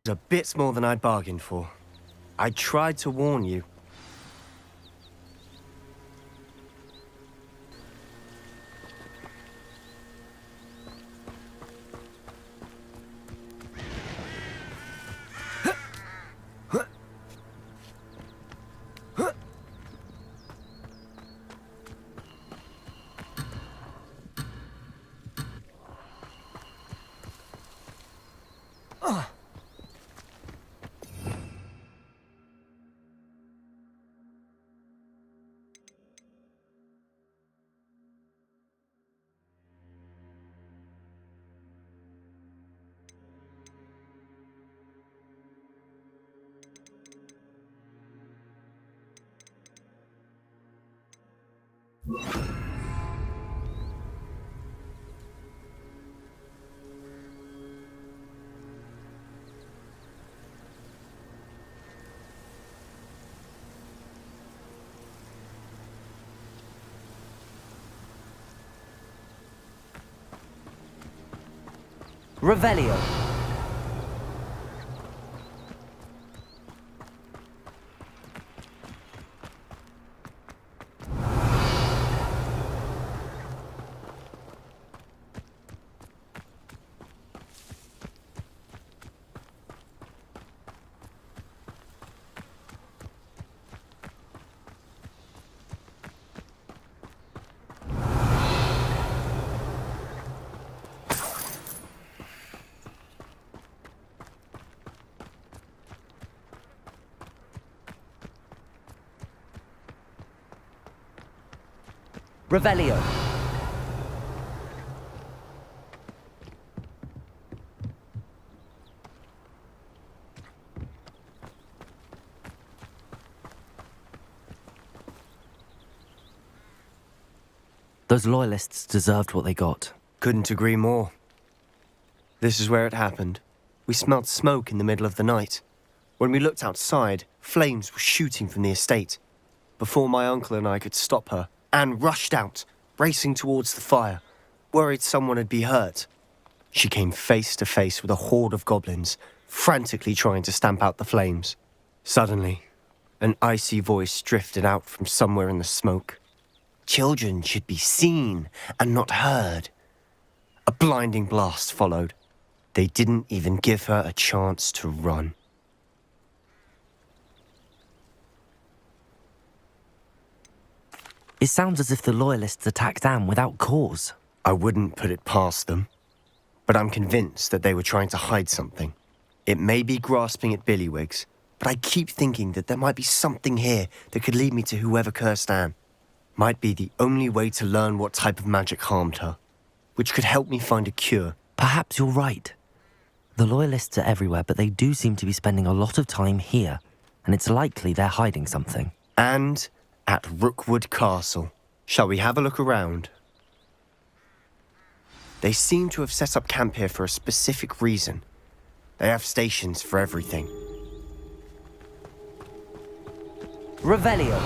A bit more than I'd bargained for. I tried to warn you. Revelio. Revelio. Those loyalists deserved what they got. Couldn't agree more. This is where it happened. We smelled smoke in the middle of the night. When we looked outside, flames were shooting from the estate. Before my uncle and I could stop her, Anne rushed out, racing towards the fire, worried someone had been hurt. She came face to face with a horde of goblins, frantically trying to stamp out the flames. Suddenly, an icy voice drifted out from somewhere in the smoke. Children should be seen and not heard. A blinding blast followed. They didn't even give her a chance to run. It sounds as if the loyalists attacked Anne without cause. I wouldn't put it past them, but I'm convinced that they were trying to hide something. It may be grasping at Billywigs, but I keep thinking that there might be something here that could lead me to whoever cursed Anne. Might be the only way to learn what type of magic harmed her, which could help me find a cure. Perhaps you're right. The loyalists are everywhere, but they do seem to be spending a lot of time here, and it's likely they're hiding something. And at Rookwood Castle. Shall we have a look around? They seem to have set up camp here for a specific reason. They have stations for everything. Revelio.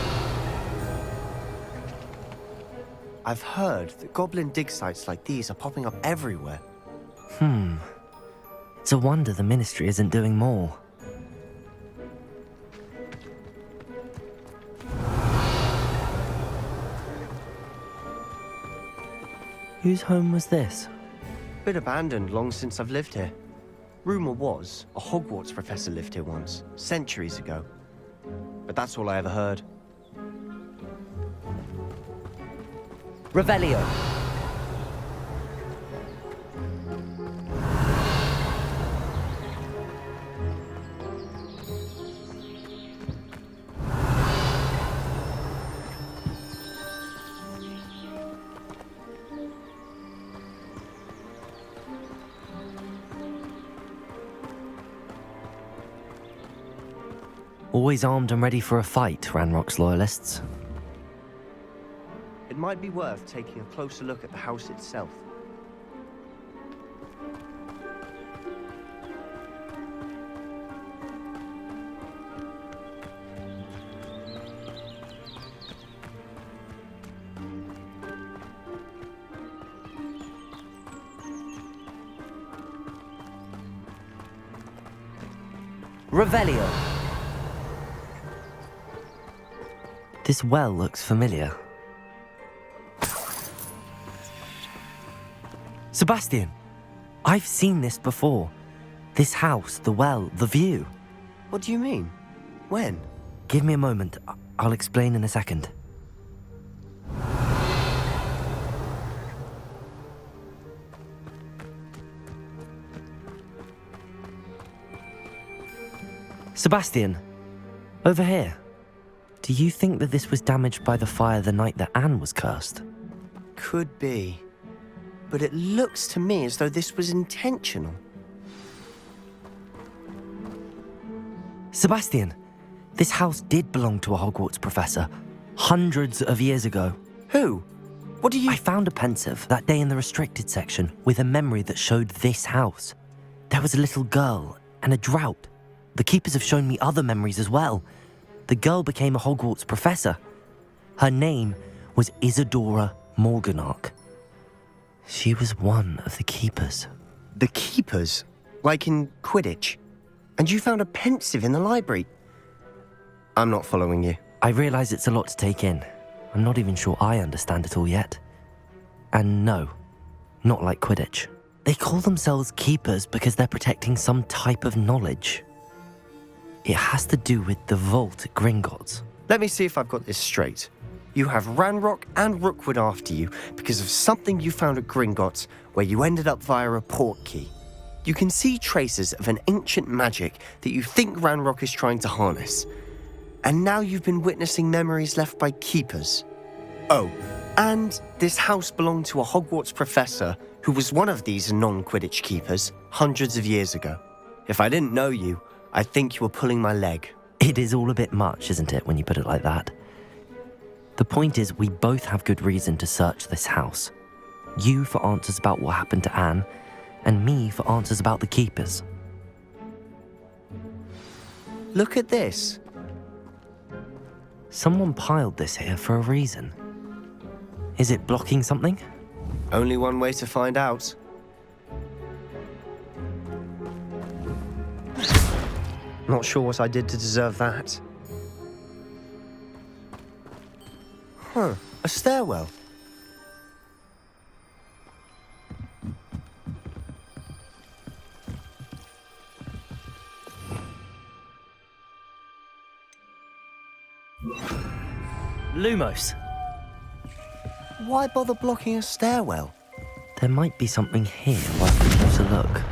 I've heard that goblin dig sites like these are popping up everywhere. It's a wonder the Ministry isn't doing more. Whose home was this? Been abandoned long since I've lived here. Rumour was a Hogwarts professor lived here once, centuries ago. But that's all I ever heard. Revelio. Always armed and ready for a fight, Ranrock's loyalists. It might be worth taking a closer look at the house itself. Revelio. This well looks familiar. Sebastian, I've seen this before. This house, the well, the view. What do you mean? When? Give me a moment. I'll explain in a second. Sebastian, over here. Do you think that this was damaged by the fire the night that Anne was cursed? Could be. But it looks to me as though this was intentional. Sebastian, this house did belong to a Hogwarts professor, hundreds of years ago. Who? What do you... I found a pensive that day in the restricted section with a memory that showed this house. There was a little girl and a drought. The keepers have shown me other memories as well. The girl became a Hogwarts professor. Her name was Isadora Morganach. She was one of the keepers. The keepers? Like in Quidditch? And you found a pensive in the library? I'm not following you. I realise it's a lot to take in. I'm not even sure I understand it all yet. And no, not like Quidditch. They call themselves keepers because they're protecting some type of knowledge. It has to do with the vault at Gringotts. Let me see if I've got this straight. You have Ranrock and Rookwood after you because of something you found at Gringotts where you ended up via a portkey. You can see traces of an ancient magic that you think Ranrock is trying to harness. And now you've been witnessing memories left by keepers. Oh, and this house belonged to a Hogwarts professor who was one of these non-Quidditch keepers hundreds of years ago. If I didn't know you, I think you were pulling my leg. It is all a bit much, isn't it, when you put it like that? The point is, we both have good reason to search this house. You for answers about what happened to Anne, and me for answers about the keepers. Look at this. Someone piled this here for a reason. Is it blocking something? Only one way to find out. Not sure what I did to deserve that. Huh, a stairwell. Lumos. Why bother blocking a stairwell? There might be something here worth a closer look.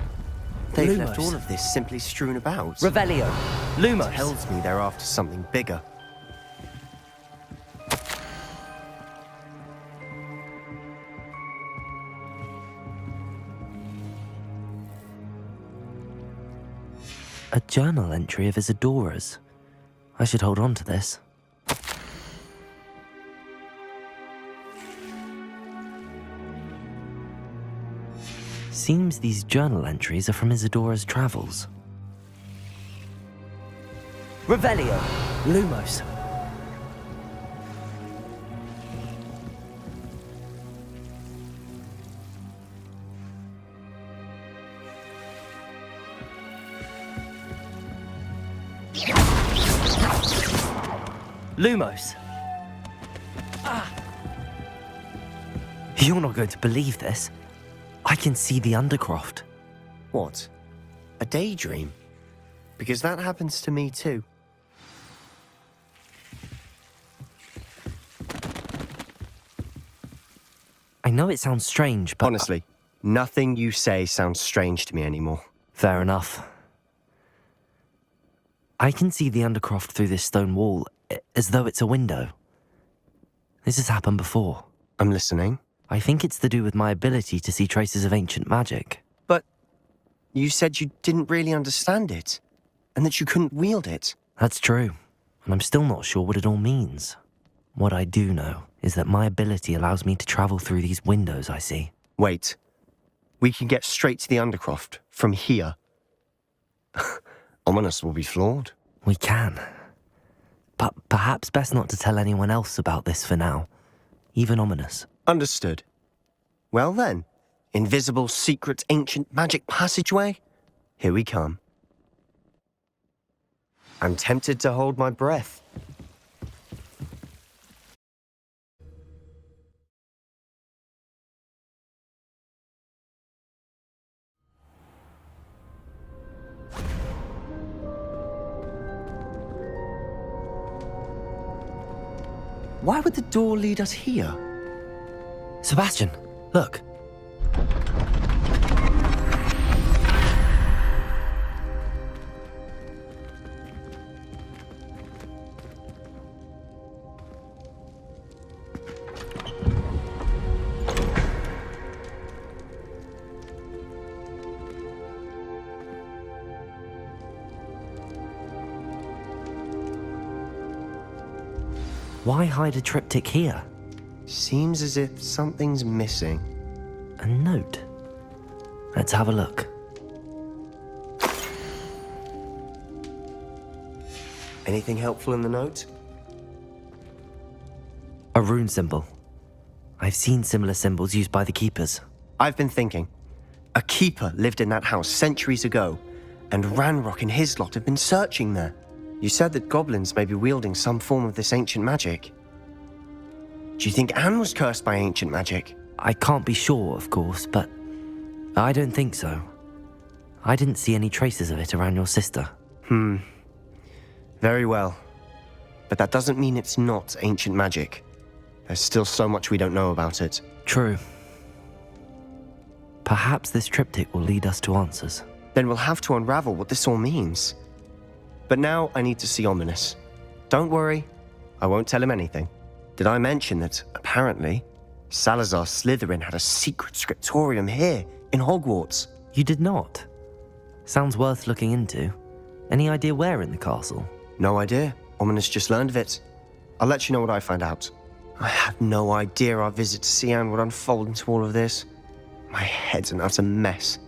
They've Lumos. left all of this simply strewn about. Revelio. Lumos. Tells me they're after something bigger. A journal entry of Isadora's. I should hold on to this. Seems these journal entries are from Isadora's travels. Revelio. Lumos. Lumos. You're not going to believe this. I can see the Undercroft. What? A daydream? Because that happens to me too. I know it sounds strange, but... Honestly, nothing you say sounds strange to me anymore. Fair enough. I can see the Undercroft through this stone wall, as though it's a window. This has happened before. I'm listening. I think it's to do with my ability to see traces of ancient magic. But you said you didn't really understand it, and that you couldn't wield it. That's true, and I'm still not sure what it all means. What I do know is that my ability allows me to travel through these windows I see. Wait. We can get straight to the Undercroft from here. Ominous will be flawed. We can. But perhaps best not to tell anyone else about this for now. Even Ominous. Understood. Well then, invisible, secret, ancient magic passageway? Here we come. I'm tempted to hold my breath. Why would the door lead us here? Sebastian, look. Why hide a triptych here? Seems as if something's missing. A note. Let's have a look. Anything helpful in the note? A rune symbol. I've seen similar symbols used by the keepers. I've been thinking. A keeper lived in that house centuries ago, and Ranrock and his lot have been searching there. You said that goblins may be wielding some form of this ancient magic. Do you think Anne was cursed by ancient magic? I can't be sure, of course, but I don't think so. I didn't see any traces of it around your sister. Very well. But that doesn't mean it's not ancient magic. There's still so much we don't know about it. True. Perhaps this triptych will lead us to answers. Then we'll have to unravel what this all means. But now I need to see Ominous. Don't worry, I won't tell him anything. Did I mention that, apparently, Salazar Slytherin had a secret scriptorium here in Hogwarts? You did not? Sounds worth looking into. Any idea where in the castle? No idea. Ominous just learned of it. I'll let you know what I find out. I had no idea our visit to Cian would unfold into all of this. My head's an utter mess.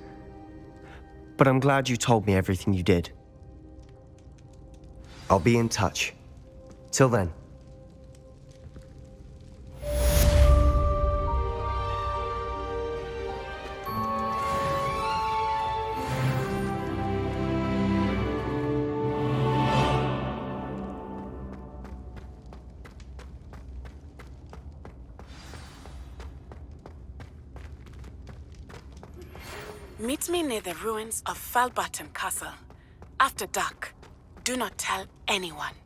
But I'm glad you told me everything you did. I'll be in touch. Till then. Meet me near the ruins of Falbaton Castle. After dark. Do not tell anyone.